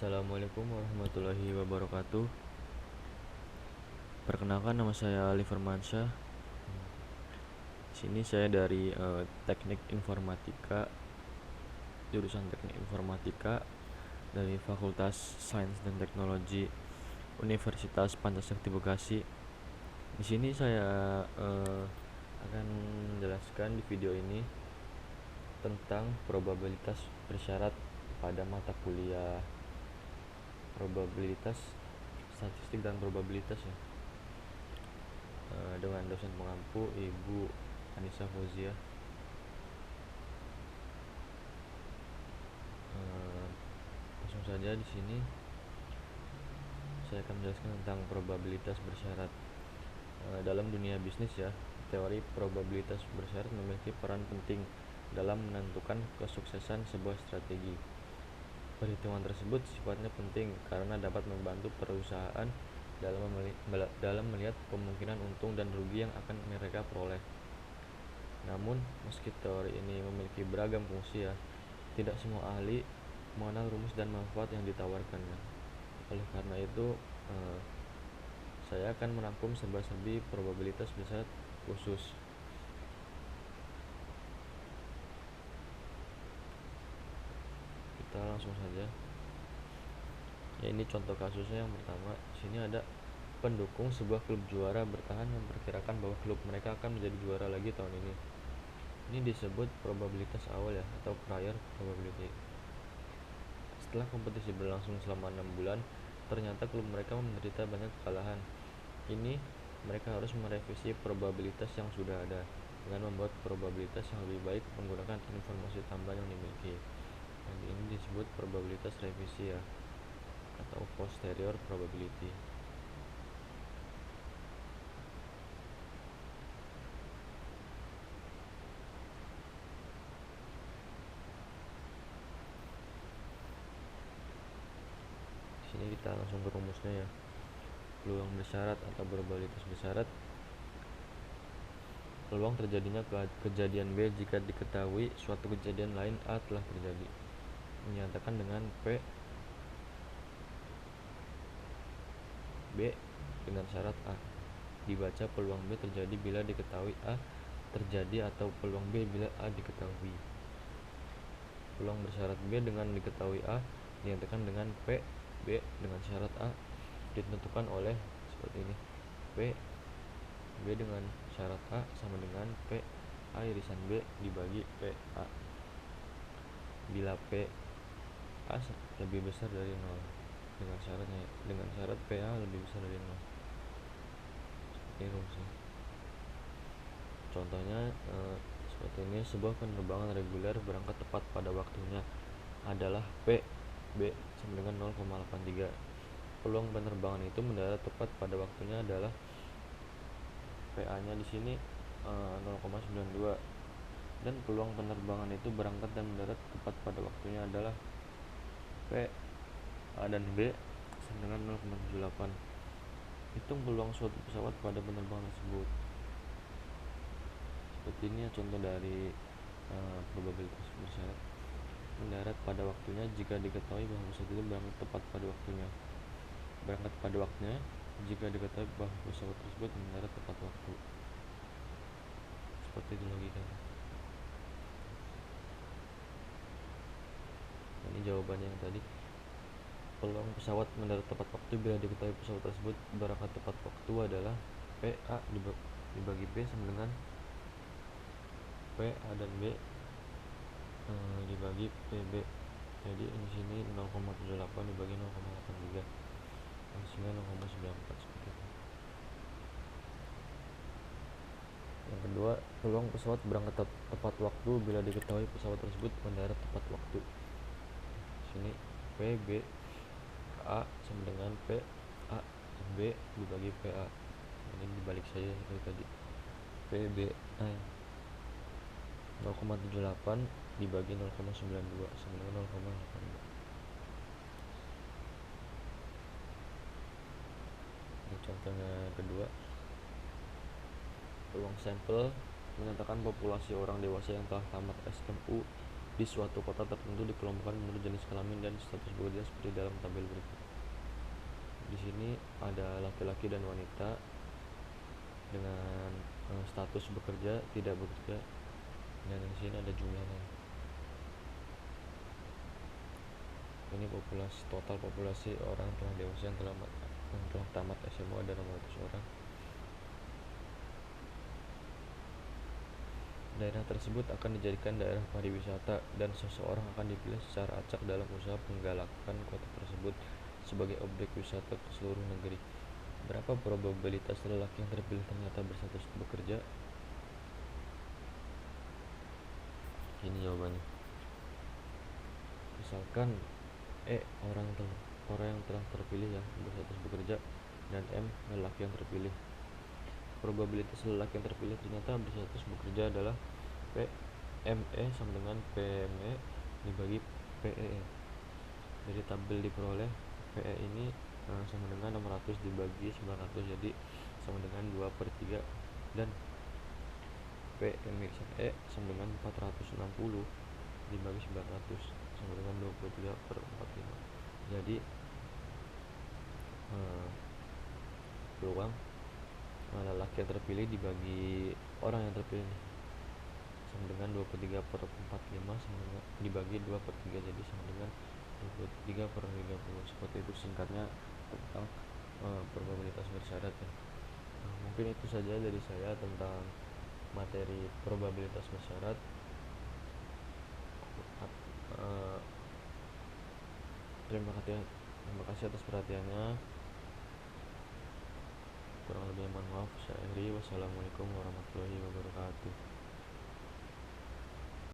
Assalamualaikum warahmatullahi wabarakatuh. Perkenalkan, nama saya Ali Firmansyah. Di sini saya dari Teknik Informatika, jurusan Teknik Informatika dari Fakultas Sains dan Teknologi Universitas Pancasakti Bekasi. Di sini saya akan menjelaskan di video ini tentang probabilitas bersyarat pada mata kuliah probabilitas statistik dan probabilitas ya, dengan dosen pengampu Ibu Anissa Fauziah. Langsung saja di sini saya akan menjelaskan tentang probabilitas bersyarat. Dalam dunia bisnis ya, teori probabilitas bersyarat memiliki peran penting dalam menentukan kesuksesan sebuah strategi. Perhitungan tersebut sifatnya penting karena dapat membantu perusahaan dalam melihat kemungkinan untung dan rugi yang akan mereka peroleh. Namun, meski teori ini memiliki beragam fungsi ya, tidak semua ahli mengenal rumus dan manfaat yang ditawarkannya. Oleh karena itu, saya akan merangkum serba-serbi probabilitas bersyarat khusus. Kita langsung saja. Ya, ini contoh kasusnya. Yang pertama, sini ada pendukung sebuah klub juara bertahan memperkirakan bahwa klub mereka akan menjadi juara lagi tahun ini. Ini disebut probabilitas awal ya, atau prior probability. Setelah kompetisi berlangsung selama 6 bulan, ternyata klub mereka menderita banyak kekalahan. Ini mereka harus merevisi probabilitas yang sudah ada dengan membuat probabilitas yang lebih baik menggunakan informasi tambahan yang dimiliki. Ini disebut probabilitas revisi ya, atau posterior probability. Sini kita langsung ke rumusnya ya. Peluang bersyarat atau probabilitas bersyarat: peluang terjadinya kejadian B jika diketahui suatu kejadian lain A telah terjadi. Menyatakan dengan P B dengan syarat A. Dibaca peluang B terjadi bila diketahui A terjadi atau peluang B bila A diketahui. Peluang bersyarat B dengan diketahui A dinyatakan dengan P B dengan syarat A ditentukan oleh seperti ini. P B dengan syarat A sama dengan P A irisan B dibagi P A. Bila P A lebih besar dari 0 dengan syarat P A lebih besar dari 0. Ini rumusnya. Contohnya seperti ini: sebuah penerbangan reguler berangkat tepat pada waktunya adalah P B sama dengan 0,83. Peluang penerbangan itu mendarat tepat pada waktunya adalah PA-nya di sini 0,92, dan peluang penerbangan itu berangkat dan mendarat tepat pada waktunya adalah P A dan B sama dengan 0,78. Hitung peluang suatu pesawat pada penerbangan tersebut. Seperti ini ya contoh dari probabilitas bersyarat. Mendarat pada waktunya jika diketahui bahwa pesawat itu berangkat tepat pada waktunya. Berangkat pada waktunya jika diketahui bahwa pesawat tersebut mendarat tepat waktu. Seperti itu logikanya. Ini jawabannya yang tadi. Peluang pesawat mendarat tepat waktu bila diketahui pesawat tersebut berangkat tepat waktu adalah P A dibagi B sama dengan P A dan B dibagi PB. Jadi di sini 0,78 dibagi 0,83 hasilnya 0,94 seperti itu. Yang kedua, peluang pesawat berangkat tepat waktu bila diketahui pesawat tersebut mendarat tepat waktu. Sini PB A sama dengan P A B dibagi PA. Ini dibalik saja seperti tadi. PB A 0,78 dibagi 0,92 sama dengan 0,82. Ini contohnya kedua. Peluang sampel menyatakan populasi orang dewasa yang telah tamat SMU di suatu kota tertentu dikelompokkan menurut jenis kelamin dan status bekerja seperti dalam tabel berikut. Di sini ada laki-laki dan wanita dengan status bekerja, tidak bekerja, dan di sini ada jumlahnya. Ini total populasi orang telah dewasa yang telah tamat SMA ada 600 orang. Daerah tersebut akan dijadikan daerah pariwisata dan seseorang akan dipilih secara acak dalam usaha penggalakan kota tersebut sebagai objek wisata ke seluruh negeri. Berapa probabilitas lelaki yang terpilih ternyata berstatus bekerja? Ini jawabannya. Misalkan orang yang telah terpilih ya berstatus bekerja, dan M lelaki yang terpilih. Probabilitas lelaki yang terpilih ternyata berstatus bekerja adalah PME sama dengan PME dibagi PEE. Dari tabel diperoleh PE ini sama dengan 600 dibagi 900, jadi sama dengan 2/3, dan PME sama dengan 460 dibagi 900 sama dengan 23/45. Jadi peluang lelaki yang terpilih dibagi orang yang terpilih sama dengan 23/45 sama dengan dibagi 2/3, jadi sama dengan 23/30. Seperti itu singkatnya tentang probabilitas bersyarat ya. Mungkin itu saja dari saya tentang materi probabilitas bersyarat. Terima kasih atas perhatiannya. Kurang lebih mohon maaf. Saya Heri. Wassalamualaikum warahmatullahi wabarakatuh.